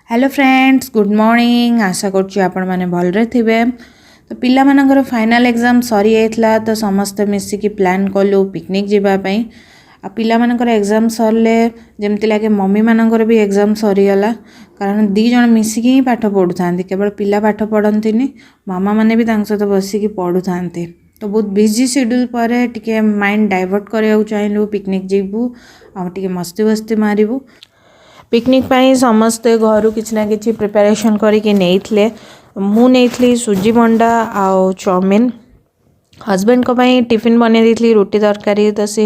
Hello friends good morning आशा करुच्ची आपण मैंने भलरे थिबे। तो पिला मानकर फाइनल एग्जाम सरी जाइतला तो समस्ते मिसिकी प्लान कलु पिकनिक जीवाई। आ पिला मानकर एग्जाम सरले जमती लगे मम्मी मानकर भी एग्जाम सरीगला कारण दी जन मिसिकी ही पाठ पढ़ु था केवल पिला पाठ पढ़ती मामा मैंने भी सहित बसिकी पढ़ु था। तो बहुत बिजी शेड्यूल पर टिके माइंड डाइवर्ट करने चाहिए पिकनिक जीवु आ मस्ती वस्ती मारू। पिकनिक पाई समस्ते घर किसी ना कि प्रिपरेशन करके नहीं सुजी मंडा आउ चाउमिन हजबैंड को पाई टिफिन बन दी रुटी तरकारी। तो सी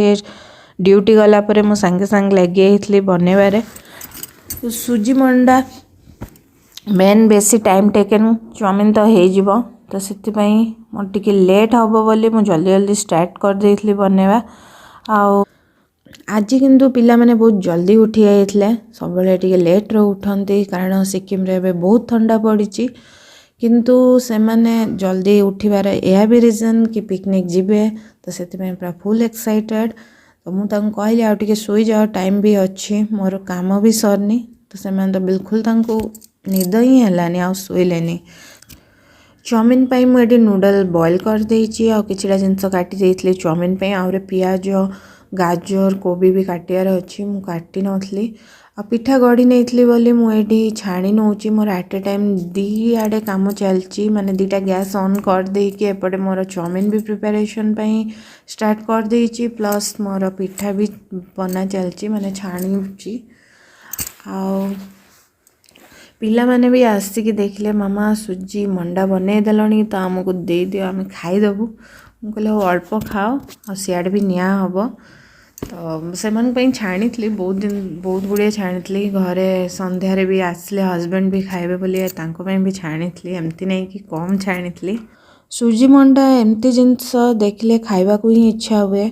ड्यूटी गलापर मु सांगे सांगे लगी बनइबारे। तो सुजी मंडा मेन बेसी टाइम टेकन चाउमिन तो हो तो से मोर टिके लेट हम बोली मु जल्दी जल्दी स्टार्ट कर देइथली बनइबा। आज किंतु पिला माने बहुत जल्दी उठी जाइए सब लेट्रे उठती कारण सिक्किम रे बहुत ठंडा पड़ी किंतु से माने जल्दी उठिबार यह भी रीजन कि पिकनिक जीवे तो से पूरा फुल एक्साइटेड। तो मुझे कहली आउ टिके सोई जाओ टाइम भी अच्छी मोर काम भी सरनी। तो से तो बिल्कुल निद ही है आ शोलेनी। चाउमिन पाई मुझे नूडल बॉयल कर देछि आ किछिटा जिनस काटी देइथले चाउमिन पाई आउरे पियाज गाजर कोबी भी काटियार अच्छी मु काटी नथली। आ पिठा गढ़ी नहीं बोली मुझे छाणी नौची मोर एट ए टाइम दी आड़े काम चलची माने दीटा गैस ऑन कर देकी एपटे मोर चाउमिन भी प्रिपरेशन पाई स्टार्ट कर देची प्लस मोर पिठा भी बना चलची माने छाणी आ पिला माने भी आसिक देखले मामा सुजी मंडा बनई देलनी तो आमको दे दियो आम खाईदेबू। मुझे कहले अल्प खाओ आ सियाड़ भी निया हम। तो से छाणी बहुत दिन बहुत गुड़िया छाणी घरे संध्यारे भी आसले हजबैंड भी खाइबे बोली भी छाणी एमती नहीं कि कम छाणी। सुजी मंडा एमती जिनस देखले खाइबा को ही इच्छा हुए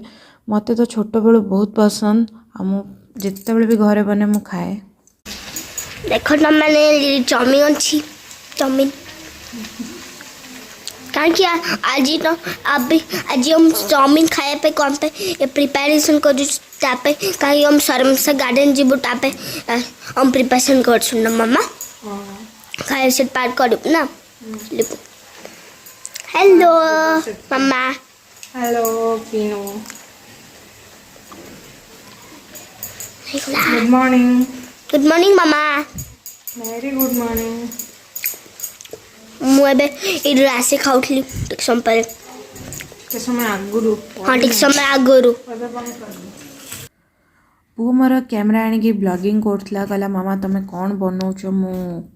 मते तो छोट बेलू बहुत पसंद आ मु जिते भी घरे बने मु खाए। देखो ना मैंने चाउमिन अच्छी चाउमिन कारण आज तो अभी आज हम चाउमिन खाए पे कौन पे प्रिपरेशन कर तापे कहीं हम सरमसा गार्डन जीवु तापे हम प्रिपरेशन कर सुन मामा खाए से पार कर ना। हेलो मामा। Hello Pinu good morning. Good morning मामा। Very good morning. मुझे इधर ऐसे खाऊली ठीक समय आगुरु हाँ ठीक समय आगुरु पु मोर कैमरा आनिकी ब्लॉगिंग करथला कहला मामा तमे कौन बनाउछ मु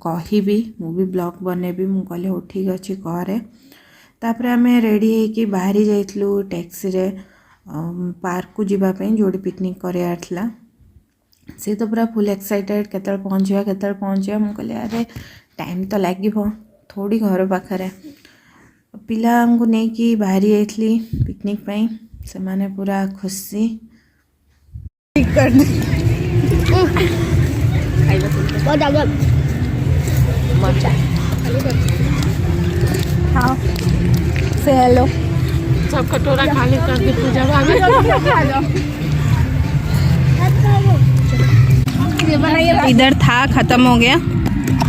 कहिबी मु भी ब्लॉग बनेबी मु कहले हो ठीक अछि करे। तापर आमे रेडी हेकी बाहरी जाइतलु टैक्सी रे पार्क को जीवा पे जोड़ी पिकनिक करे आथला। से तो पूरा फुल एक्साइटेड केतल पहुँचा मु कहले अरे टाइम तो लागिबो थोड़ी घर पाखरे पिला हमको नहीं कि बाहरी जाइथली पिकनिक पाई से माने पूरा खुशी हाँ से हेलो सब कटोरा खाली करके पूजा इधर था खत्म हो गया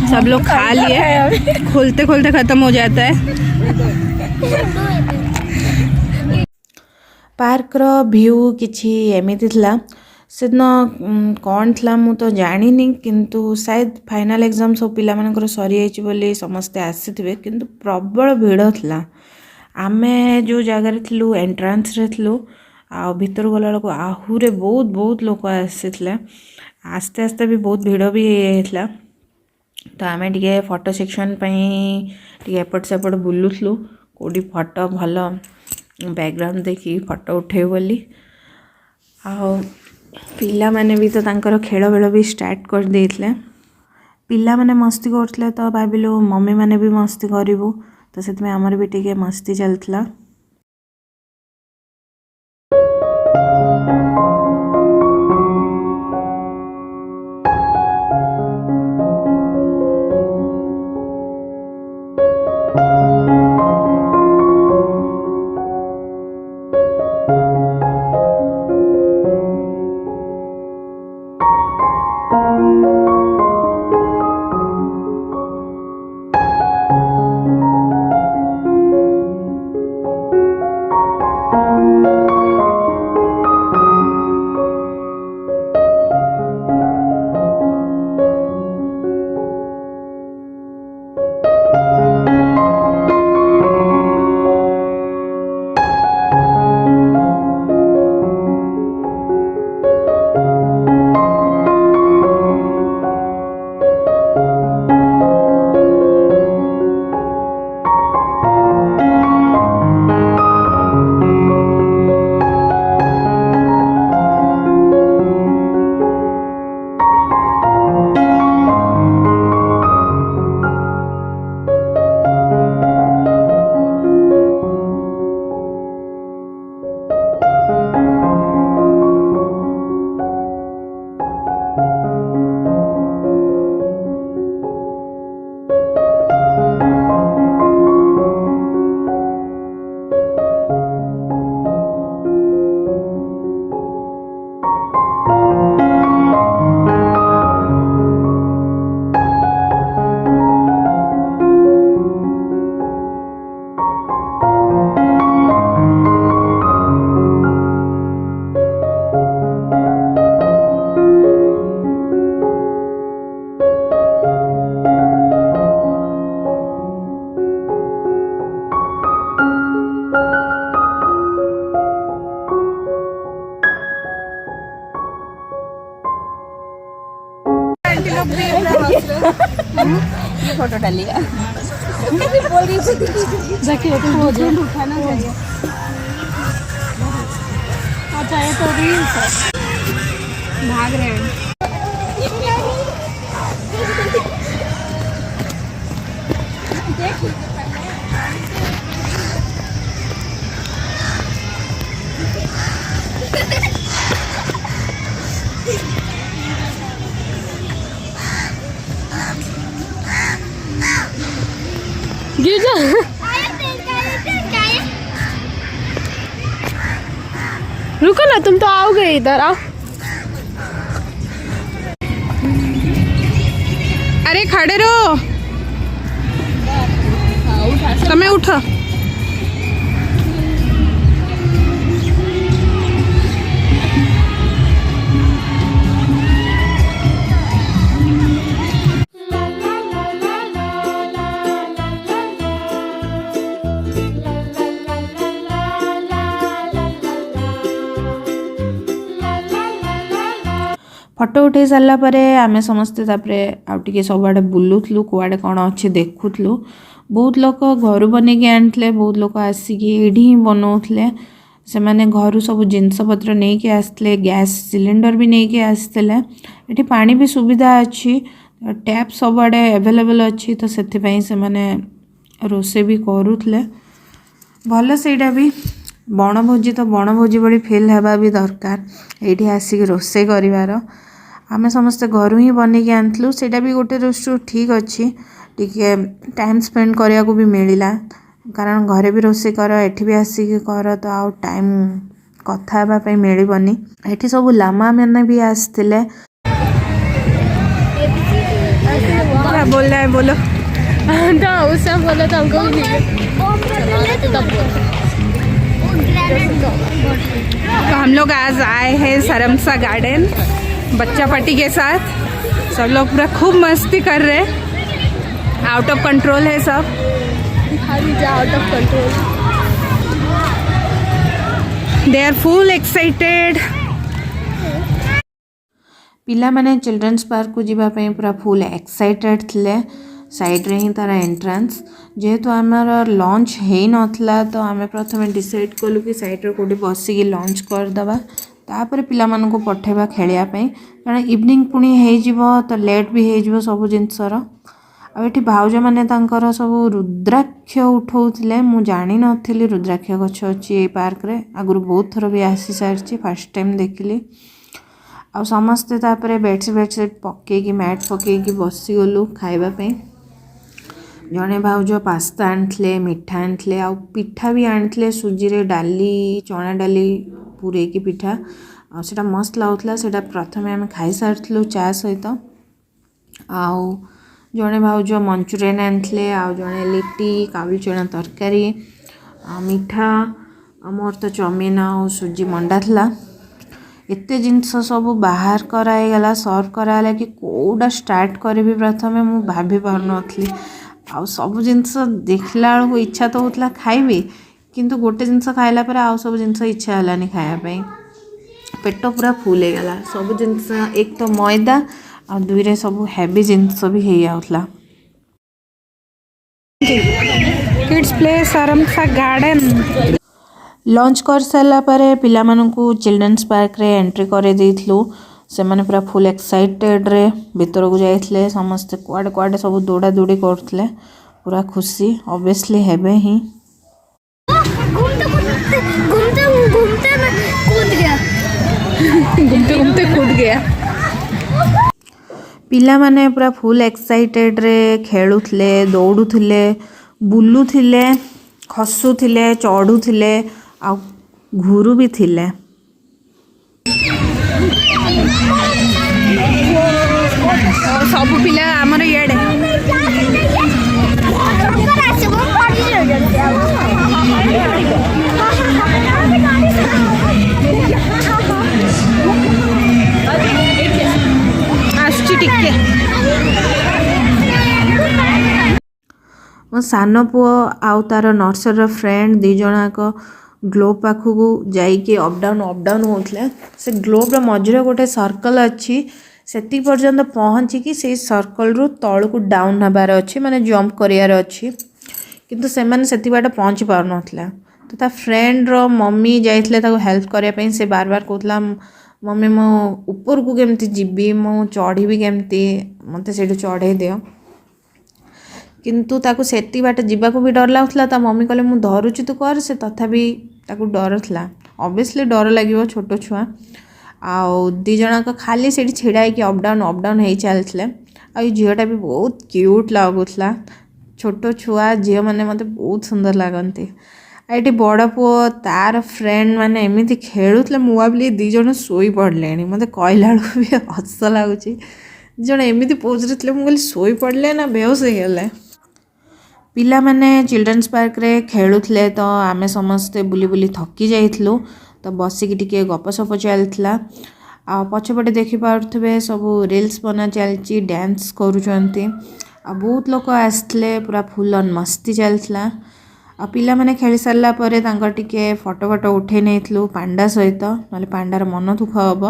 सब लोग खा लिए खोलते खोलते खत्म हो जाता है। पार्क रो व्यू किछि एमिति थिला से दिन कौन थिला मु तो जानिनी किंतु शायद फाइनल एग्जाम सब पिला मानकर सरी जाइछि बोली समस्ते आसीथिबे किंतु प्रबल भीड़ थिला। आमे जो जगह थिलु एंट्रांस रे थिलु आ भीतर गला को आहुरे बहुत बहुत लोग आसीथिले आस्ते आस्ते भी बहुत भीड़ भी होइथिला। तो आम टे फोटो सेक्शन टे एपट सेपट बुलूलु कौटी फोटो भल बैकग्राउंड देखी फोटो उठे बोली पिला माने भी तो तांकर खेल बेल भी स्टार्ट कर देइथले पिला माने मस्ती करथले तो भाविलु मम्मी माने भी मस्ती करिवु तो सेतमे हमर भी टिके मस्ती चलथला। फोटोटा लिया देखिए उठाना चाहिए। अच्छा ये तो रील्स है, भाग रहे हैं। गिर जा। रुको ना, तुम तो आओगे इधर, आओ। अरे खड़े रहो, तुम्हें उठो। फटो उठे सारा पर आम समस्ते आउटे सबुआड़े बुलूलु कौड़े कौन अच्छे देखुलु। बहुत लोग घर बनैक आनी, बहुत लोग आसिक ये बनाऊे से मैंने घर सब जिनपतर नहीं कि आसते, गैस सिलेंडर भी नहीं कि आसते। ये पानी भी सुविधा अच्छी, टैप सबुआड़े एवेलेबल अच्छी, तो से मैंने रोसे भी करुले भल। सेटा भी बनभोजी तो बनभोजी भाई फिल हवा भी दरकार ये आसिक रोसे कर। आमे समस्ते घर ही बनैक आनलु, सेटा भी गोटे दृष्टि ठीक अच्छी, टिके टाइम स्पेंड करने को भी मिलला, कारण घरे भी रोसे कर, एठी भी आसिक कर, तो आउ टाइम कथा हेबा मिलबनी। एठी सब लामा मैंने भी आसते। बोल रहा है, बोलो। तो उससे बोले तो हमको भी तो हम लोग आज आए हैं सरमसा गार्डन बच्चा पार्टी के साथ। सब लोग पूरा खूब मस्ती कर रहे हैं, आउट ऑफ कंट्रोल है सब, out of control. They are full excited. पिला माने चिल्ड्रंस पार्क को जीवाई पूरा फुल एक्साइटेड थे। साइड रे ही तार एंट्रांस, जेहेतु आमर लंच हो नाला, तो आम प्रथम डिसाइड कलु कि साइड रे कोडी बसिकी लंच करदे, तापर पिला मानू पठेबा खेलियापी, कारण इवनिंग पुणी हो तो लेट भी हो सब जिनसर। आठी भाउज मैंने सब रुद्राक्ष उठाऊे, मुझे जानी नी रुद्राक्ष गछ अच्छी ये पार्क रे, आगुरी बहुत थर भी आसी सारी, फास्ट टाइम देखिली। आ समस्ते बेडसीट पकईकि मैट पकईकि बसीगलु खावाई। जड़े भाउज पास्ता आनी, मिठा आनी, आ पिठा भी आनी, सुजी रे डाली चना डाली पूरे की पिठा, आटा मस्त लगुला। से प्रथम आम खाई सारी चा सहित। आउ जड़े भाउज मंचूरियन आनी, आउ जड़े लिट्टी काबुली चना तरकारी, मिठा, मोर तो चाउमिन आ सुजी मंडा था। एत जिनस सब बाहर कराईगला, सर्व कराला कि कौटा स्टार्ट करी प्रथम मु भाभी पार नी। आ सब जिनस देखला बेलू इच्छा तो होता खाइबी, किंतु गोटे जिनस खाइला पर आउ सब जिनस इच्छा हलानी खायापाई। पेट पूरा फुल हो गला। सब जिनस एक तो मैदा आ दुई रे सब हेवी जिनस भी हो जाउथला। किड्स प्ले सरमसा गार्डन। लंच कर सारा पर पिला मानू चिल्ड्रंस पार्क रे एंट्री करे देइथलु। से माने पूरा फुल एक्साइटेड रे भीतर को जाइथले, समस्ते कुआडे कुआडे सब दौड़ा दौड़ी करथले, पूरा खुशी ऑब्वियसली हेबे ही। घूमते घूमते कूद गया। पिला माने पूरा फुल एक्साइटेड रे खेलुथले, दौड़ुथले, बुलुथले, खसुथले, चढ़ुथले, आ घुरु भी थिले। सब पिला आमर इयाडे मो सान पुओ आउ तार नर्सर फ्रेंड दी जनाक ग्लोब पाखक जाइए अपडाउन होते। से ग्लोब मझे गोटे सर्कल अच्छी, सेति पर्यंत पहुँचिकी से सर्कल रु तलू डाउन हबार अच्छी माने जंप करार अच्छी किंतु से मैंने से बाट पहुँची पार नाला तो ता फ्रेंड रो मम्मी जाइए हेल्प करने से बार बार कहला मम्मी मो ऊपर को केमती जीवी मो चढ़ी केमती मत से चढ़े दियो किंतु ताकू सेति बाट जीवाको भी डर लगुला ता मम्मी कहले मु धरुची तू कर से तथापि ताकू डर था ऑब्वियसली डर लगे छोट छुआ आउ दी जणक खाली से छिड़ा कि अप डाउन हो चलते आ झीटा भी बहुत क्यूट लगुला छोट छुआ झील मैंने मत बहुत सुंदर लगती ये बड़ पुओ तार फ्रेंड मैंने एमती खेलुले मुझे दी जन शोई पड़े मत कहला भी हस लगुच जन एमती पोज रे मुझे शोई पड़े ना बेहोश हो गले पिला माने चिल्ड्रंस पार्क रे खेलुले तो आमे समस्ते बुली बुली थकी जाइलु तो बसिकी टिके गपसप चलता आ पछपटे देखिपे सब रील्स बना चलती डांस करुँच बहुत लोग आसते पूरा फुल ऑन मस्ती चलता आ पिला माने खेली सारा पर टिके फोटो फोटो उठे नहीं पांडा सहित ना पांडार मन दुख हम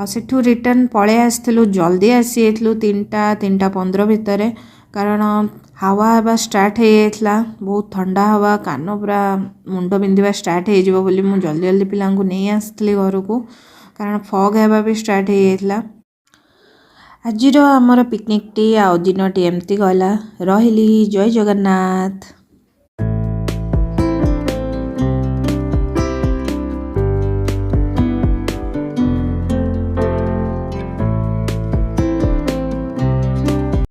आठू रिटर्न पलि आसलु जल्दी आसी 3:15 भितर कारण हावा हवा स्टार्ट हो जाता बहुत ठंडा हवा कान पूरा मुंड बिंधा स्टार्ट हो जल्दी जल्दी पिला नहीं आसती घर को कारण फग हवा भी स्टार्ट हो जाता आज आमर पिकनिक टी आ दिन टी एमती गला रही जय जगन्नाथ।